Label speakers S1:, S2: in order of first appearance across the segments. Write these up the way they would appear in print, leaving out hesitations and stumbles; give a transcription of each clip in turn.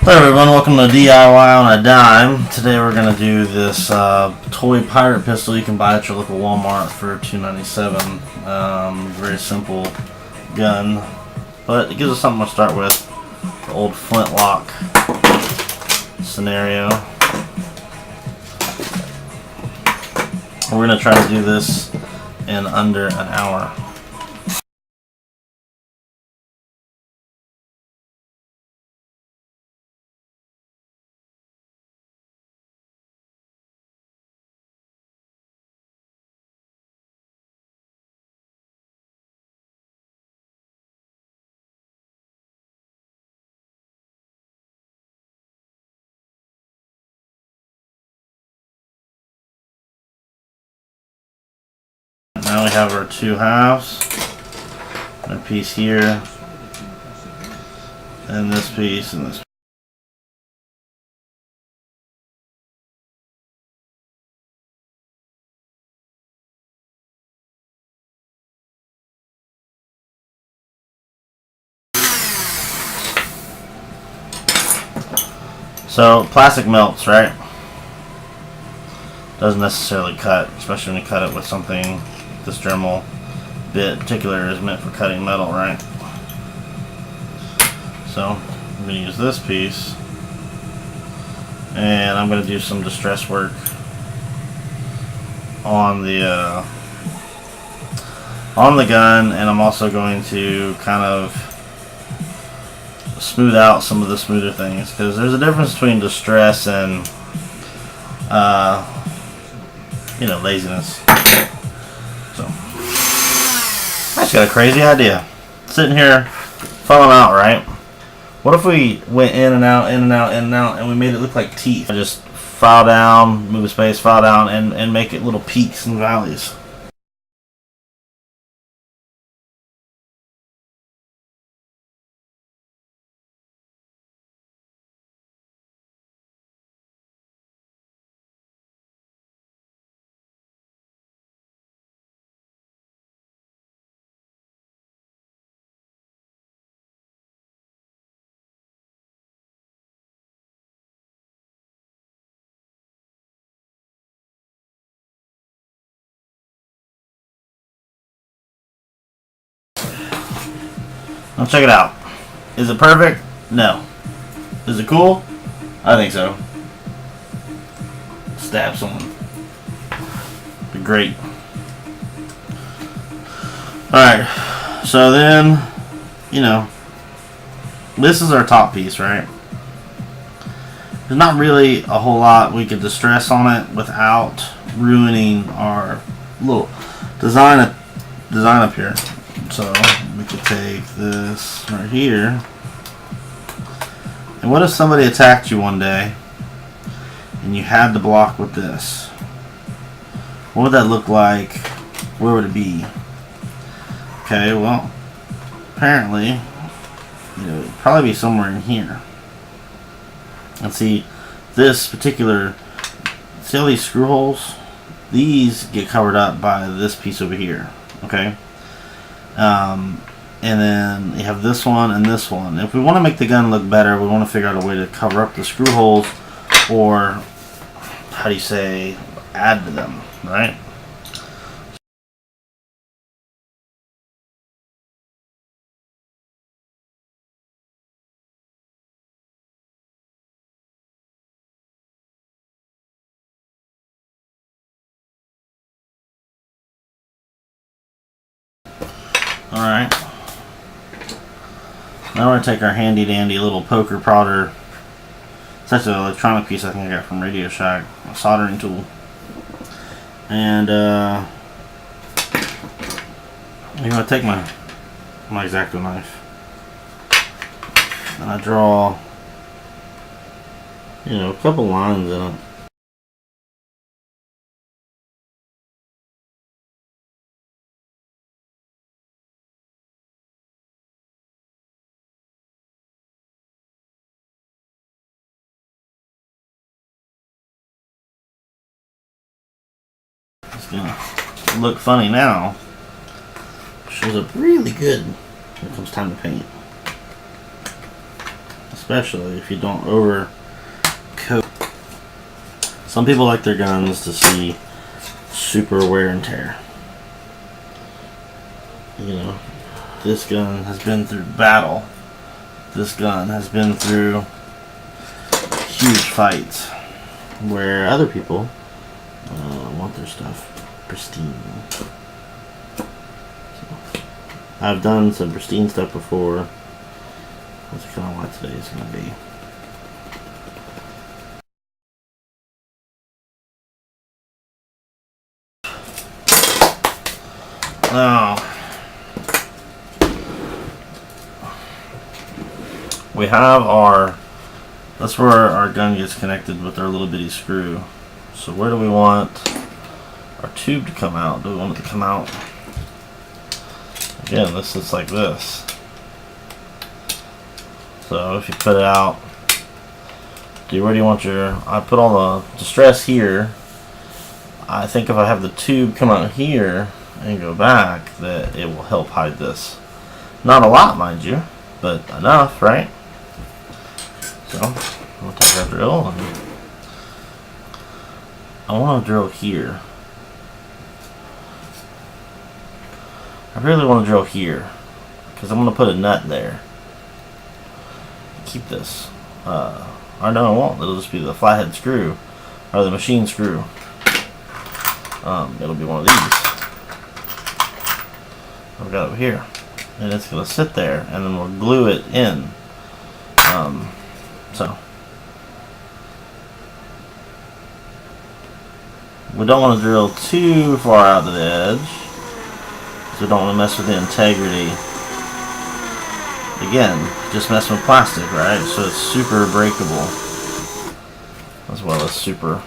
S1: Hey everyone, welcome to DIY on a Dime. Today we're going to do this toy pirate pistol you can buy at your local Walmart for $2.97. Very simple gun, but it gives us something to start with. The old flintlock scenario. We're going to try to do this in under an hour. Now we have our two halves, a piece here, and this piece, and this. So plastic melts, right? Doesn't necessarily cut, especially when you cut it with something. This Dremel bit in particular is meant for cutting metal, right? So I'm going to use this piece, and I'm going to do some distress work on the gun, and I'm also going to kind of smooth out some of the smoother things, because there's a difference between distress and you know, laziness. So I just got a crazy idea. Sitting here, filing out, right? What if we went in and out, in and out, in and out, and we made it look like teeth? I just file down, move a space, file down, and make it little peaks and valleys. Now check it out. Is it perfect? No. Is it cool? I think so. Stab someone. Be great. Alright. So then, you know, this is our top piece, right? There's not really a whole lot we could distress on it without ruining our little design up here. So we could take this right here, and what if somebody attacked you one day and you had to block with this? What would that look like? Where would it be? Okay, well, apparently, you know, it'd probably be somewhere in here. And see, this particular, see all these screw holes? These get covered up by this piece over here, okay? And then you have this one and this one. If we want to make the gun look better, we want to figure out a way to cover up the screw holes, or how do you say, add to them, right? Alright. Now we're going to take our handy dandy little poker prodder. It's actually an electronic piece I think I got from Radio Shack, a soldering tool. And I'm going to take my X-Acto knife, and I draw, you know, a couple lines in it. It's gonna look funny now. Shows up really good when it comes time to paint. especially if you don't overcoat. Some people like their guns to see super wear and tear. You know, this gun has been through battle. This gun has been through huge fights where other people want their stuff pristine. So, I've done some pristine stuff before. That's kind of what today is going to be. Now, we have our, that's where our gun gets connected with our little bitty screw. So where do we want our tube to come out? Do we want it to come out? Again, this looks like this. So if you put it out, where do you want your, I put all the distress here. I think if I have the tube come out here and go back, that it will help hide this. Not a lot, mind you, but enough, right? So, I'll take our drill and I want to drill here. I really want to drill here because I'm going to put a nut there. Keep this. Or no, I won't. It'll just be the flathead screw or the machine screw. It'll be one of these. I've got it over here, and it's going to sit there, and then we'll glue it in. So we don't want to drill too far out to the edge, because we don't want to mess with the integrity. Again, just messing with plastic, right? So it's super breakable, as well as super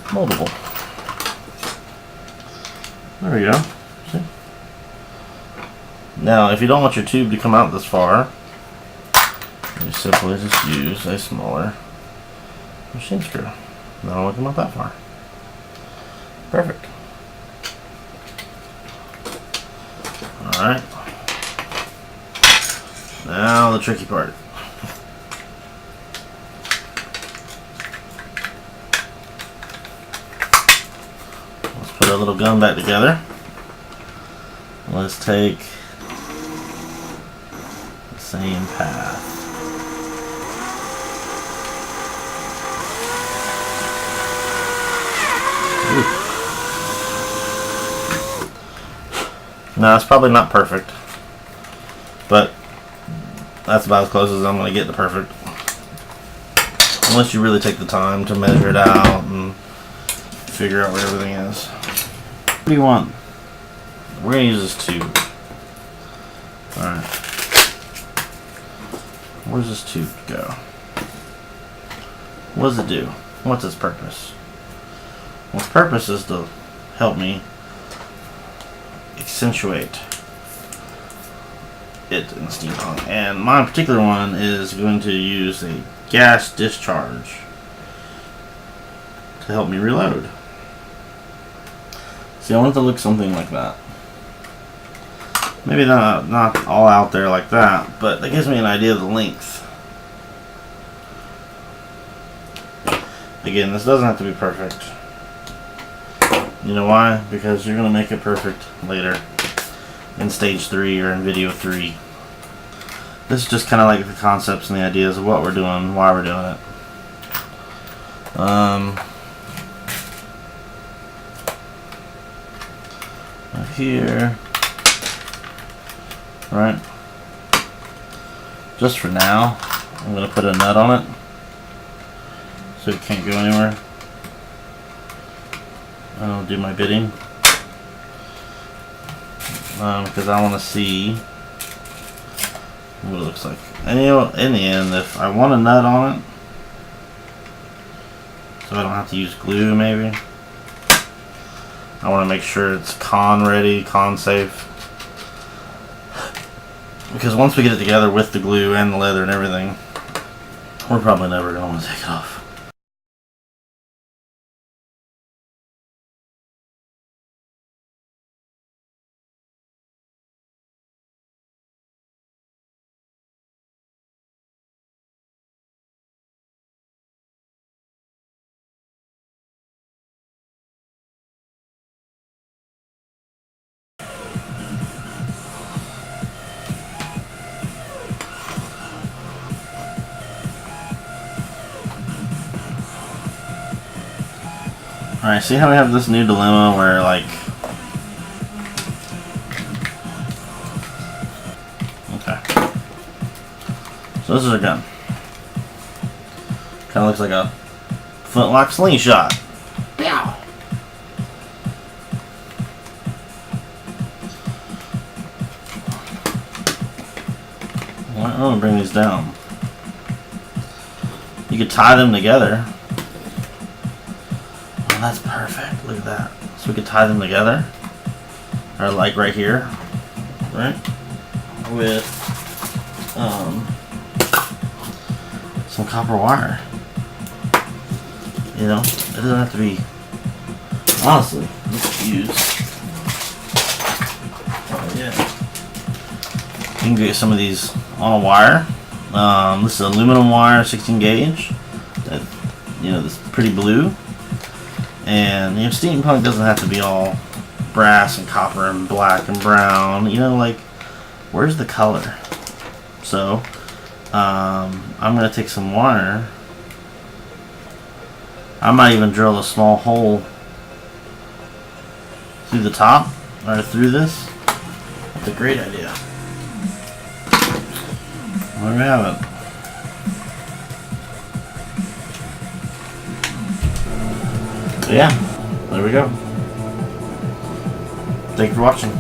S1: moldable. There we go. See? Now, if you don't want your tube to come out this far, you simply just use a smaller machine screw. That'll only come out that far. Perfect. Alright. Now the tricky part. Let's put our little gun back together. Let's take the same path. Now it's probably not perfect, but that's about as close as I'm going to get to perfect. Unless you really take the time to measure it out and figure out where everything is. What do you want? We're going to use this tube. Alright. Where's this tube go? What does it do? What's its purpose? Well, its purpose is to help me accentuate it in Steampunk. And my particular one is going to use a gas discharge to help me reload. See, I want it to look something like that. Maybe not all out there like that, but that gives me an idea of the length. Again, this doesn't have to be perfect. You know why? Because you're going to make it perfect later in stage 3 or in video 3. This is just kind of like the concepts and the ideas of what we're doing, why we're doing it. Right here. Right. Just for now, I'm going to put a nut on it so it can't go anywhere. I'll do my bidding because I want to see what it looks like. And you know, in the end, if I want a nut on it, so I don't have to use glue, maybe. I want to make sure it's con ready, con safe. Because once we get it together with the glue and the leather and everything, we're probably never going to want to take it off. Alright, see how we have this new dilemma where, like... Okay. So this is our gun. Kinda looks like a flintlock slingshot. Pow! I'm gonna bring these down. You could tie them together. Oh, that's perfect. Look at that. So we could tie them together. Or like right here. Right? With some copper wire. You know? It doesn't have to be, honestly, let's use. Oh yeah. You can get some of these on a wire. This is aluminum wire, 16 gauge. That, you know, this pretty blue. And you know, steampunk doesn't have to be all brass and copper and black and brown. You know, like, where's the color? So, I'm gonna take some wire. I might even drill a small hole through the top or through this. That's a great idea. There we have it. So yeah, there we go. Thank you for watching.